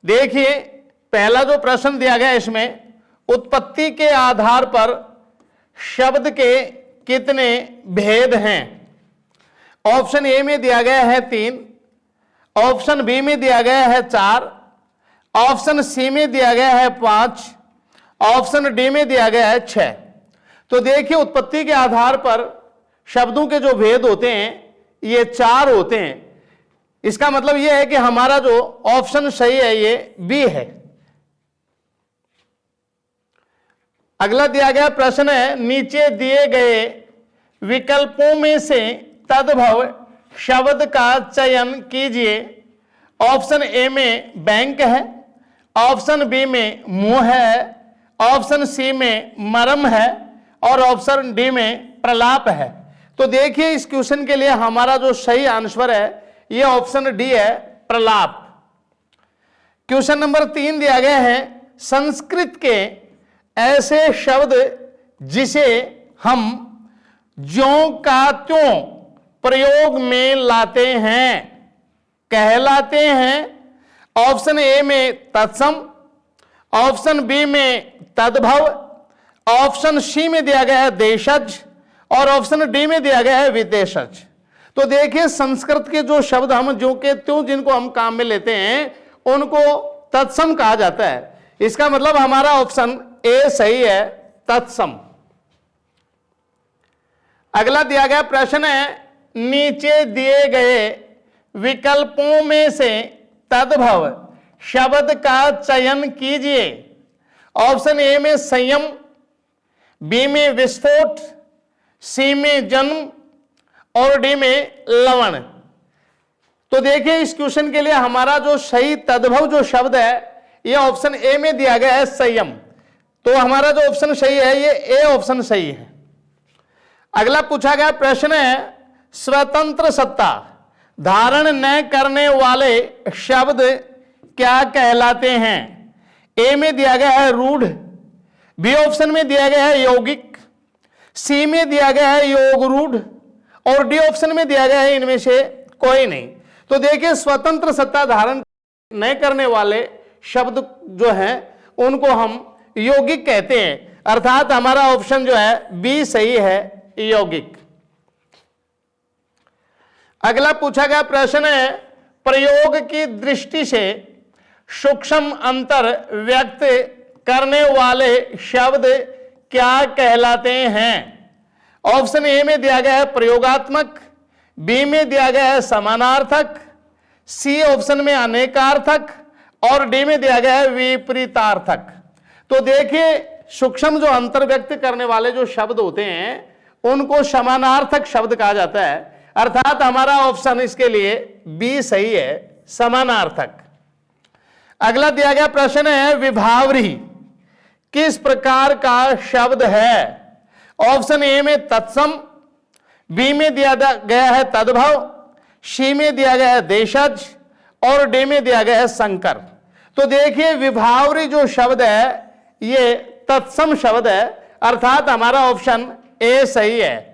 देखिए पहला जो प्रश्न दिया गया इसमें उत्पत्ति के आधार पर शब्द के कितने भेद हैं। ऑप्शन ए में दिया गया है 3, ऑप्शन बी में दिया गया है 4, ऑप्शन सी में दिया गया है 5, ऑप्शन डी में दिया गया है 6। तो देखिए उत्पत्ति के आधार पर शब्दों के जो भेद होते हैं ये 4 होते हैं। इसका मतलब यह है कि हमारा जो ऑप्शन सही है ये बी है। अगला दिया गया प्रश्न है नीचे दिए गए विकल्पों में से तद्भव शब्द का चयन कीजिए। ऑप्शन ए में बैंक है, ऑप्शन बी में मुंह है, ऑप्शन सी में मरम है और ऑप्शन डी में प्रलाप है। तो देखिए इस क्वेश्चन के लिए हमारा जो सही आंसर है ये ऑप्शन डी है, प्रलाप। क्वेश्चन नंबर 3 दिया गया है संस्कृत के ऐसे शब्द जिसे हम ज्यों का त्यों प्रयोग में लाते हैं कहलाते हैं। ऑप्शन ए में तत्सम, ऑप्शन बी में तद्भव, ऑप्शन सी में दिया गया है देशज और ऑप्शन डी में दिया गया है विदेशज। तो देखिए संस्कृत के जो शब्द हम ज्यों के त्यों जिनको हम काम में लेते हैं उनको तत्सम कहा जाता है। इसका मतलब हमारा ऑप्शन ए सही है, तत्सम। अगला दिया गया प्रश्न है नीचे दिए गए विकल्पों में से तद्भव शब्द का चयन कीजिए। ऑप्शन ए में संयम, बी में विस्फोट, सी में जन्म और डी में लवण। तो देखिए इस क्वेश्चन के लिए हमारा जो सही तद्भव जो शब्द है ये ऑप्शन ए में दिया गया है संयम। तो हमारा जो ऑप्शन सही है ये ए ऑप्शन सही है। अगला पूछा गया प्रश्न है स्वतंत्र सत्ता धारण न करने वाले शब्द क्या कहलाते हैं। ए में दिया गया है रूढ़, बी ऑप्शन में दिया गया है यौगिक, सी में दिया गया है योग रूढ़ और डी ऑप्शन में दिया गया है इनमें से कोई नहीं। तो देखिए स्वतंत्र सत्ता धारण न करने वाले शब्द जो हैं उनको हम यौगिक कहते हैं, अर्थात हमारा ऑप्शन जो है बी सही है, यौगिक। अगला पूछा गया प्रश्न है प्रयोग की दृष्टि से सूक्ष्म अंतर व्यक्त करने वाले शब्द क्या कहलाते हैं। ऑप्शन ए में दिया गया है प्रयोगात्मक, बी में दिया गया है समानार्थक, सी ऑप्शन में अनेकार्थक और डी में दिया गया है विपरीतार्थक। तो देखिए सूक्ष्म जो अंतर व्यक्त करने वाले जो शब्द होते हैं उनको समानार्थक शब्द कहा जाता है, अर्थात हमारा ऑप्शन इसके लिए बी सही है, समानार्थक। अगला दिया गया प्रश्न है विभावरी किस प्रकार का शब्द है। ऑप्शन ए में तत्सम, बी में दिया गया है तद्भव, सी में दिया गया है देशज और डी में दिया गया है संकर। तो देखिए विभावरी जो शब्द है ये तत्सम शब्द है, अर्थात हमारा ऑप्शन ए सही है।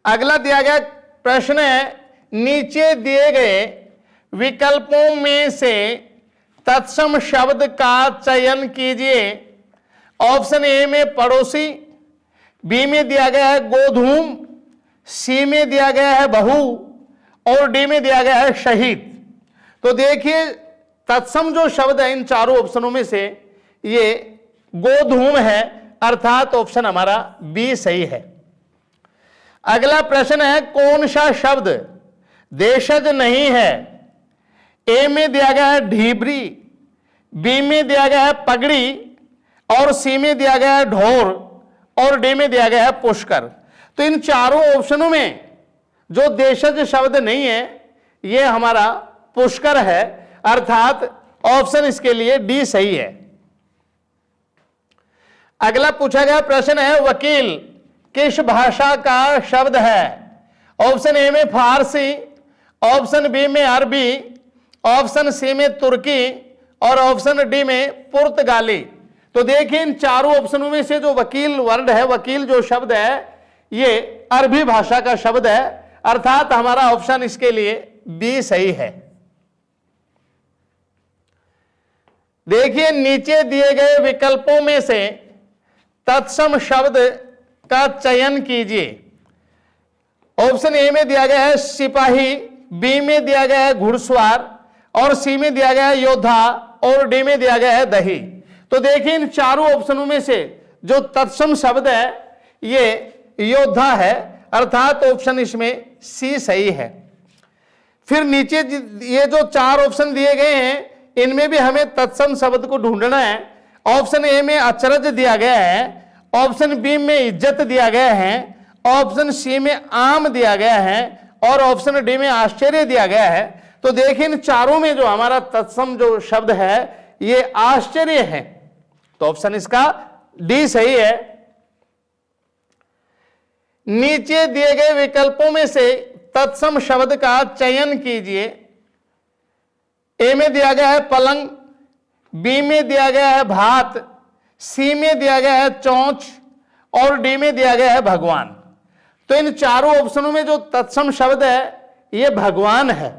अगला दिया गया प्रश्न है, नीचे दिए गए विकल्पों में से तत्सम शब्द का चयन कीजिए। ऑप्शन ए में पड़ोसी, बी में दिया गया है गोधूम, सी में दिया गया है बहू और डी में दिया गया है शहीद। तो देखिए तत्सम जो शब्द है इन चारों ऑप्शनों में से ये गोधूम है, अर्थात ऑप्शन हमारा बी सही है। अगला प्रश्न है, कौन सा शब्द देशज नहीं है? ए में दिया गया है ढीबरी, बी में दिया गया है पगड़ी और सी में दिया गया है ढोर और डी में दिया गया है पुष्कर। तो इन चारों ऑप्शनों में जो देशज शब्द नहीं है ये हमारा पुष्कर है, अर्थात ऑप्शन इसके लिए डी सही है। अगला पूछा गया प्रश्न है, वकील किस भाषा का शब्द है? ऑप्शन ए में फारसी, ऑप्शन बी में अरबी, ऑप्शन सी में तुर्की और ऑप्शन डी में पुर्तगाली। तो देखिए इन चारों ऑप्शनों में से जो वकील वर्ड है, वकील जो शब्द है ये अरबी भाषा का शब्द है, अर्थात हमारा ऑप्शन इसके लिए बी सही है। देखिए नीचे दिए गए विकल्पों में से तत्सम शब्द का चयन कीजिए। ऑप्शन ए में दिया गया है सिपाही, बी में दिया गया है घुड़सवार और सी में दिया गया है योद्धा और डी में दिया गया है दही। तो देखिए इन चारों ऑप्शनों में से जो तत्सम शब्द है ये योद्धा है, अर्थात ऑप्शन इसमें सी सही है। फिर नीचे ये जो चार ऑप्शन दिए गए हैं इनमें भी हमें तत्सम शब्द को ढूंढना है। ऑप्शन ए में अचरज दिया गया है, ऑप्शन बी में इज्जत दिया गया है, ऑप्शन सी में आम दिया गया है और ऑप्शन डी में आश्चर्य दिया गया है। तो देखिए इन चारों में जो हमारा तत्सम जो शब्द है ये आश्चर्य है, तो ऑप्शन इसका डी सही है। नीचे दिए गए विकल्पों में से तत्सम शब्द का चयन कीजिए। ए में दिया गया है पलंग, बी में दिया गया है भात, सी में दिया गया है चोंच और डी में दिया गया है भगवान। तो इन चारों ऑप्शनों में जो तत्सम शब्द है ये भगवान है,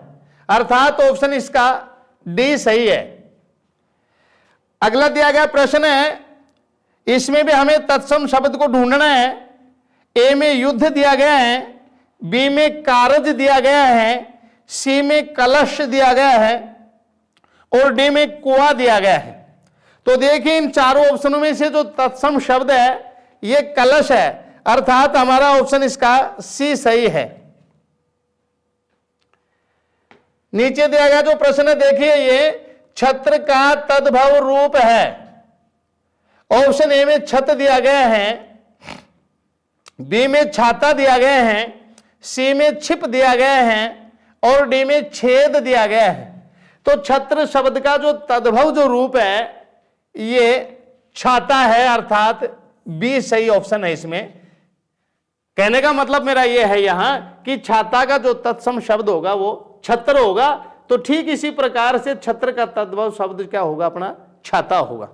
अर्थात ऑप्शन इसका डी सही है। अगला दिया गया प्रश्न है, इसमें भी हमें तत्सम शब्द को ढूंढना है। ए में युद्ध दिया गया है, बी में कारज दिया गया है, सी में कलश दिया गया है और डी में कुआं दिया गया है। तो देखिए इन चारों ऑप्शनों में से जो तत्सम शब्द है ये कलश है, अर्थात हमारा ऑप्शन इसका सी सही है। नीचे दिया गया जो प्रश्न है देखिए ये छत्र का तद्भव रूप है। ऑप्शन ए में छत दिया गया है, बी में छाता दिया गया है, सी में छिप दिया गया है और डी में छेद दिया गया है। तो छत्र शब्द का जो तद्भव जो रूप है ये छाता है, अर्थात बी सही ऑप्शन है इसमें। कहने का मतलब मेरा ये है यहां कि छाता का जो तत्सम शब्द होगा वो छत्र होगा, तो ठीक इसी प्रकार से छत्र का तद्भव शब्द क्या होगा अपना छाता होगा।